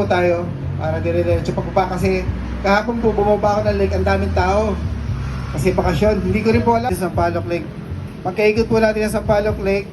po tayo para dire-diretso pababa kasi kahapon po bumaba ako ng lake, ang daming tao. Kasi bakasyon, hindi ko rin po alam sa Sampaloc Lake. Pagkaikot po natin sa Sampaloc Lake,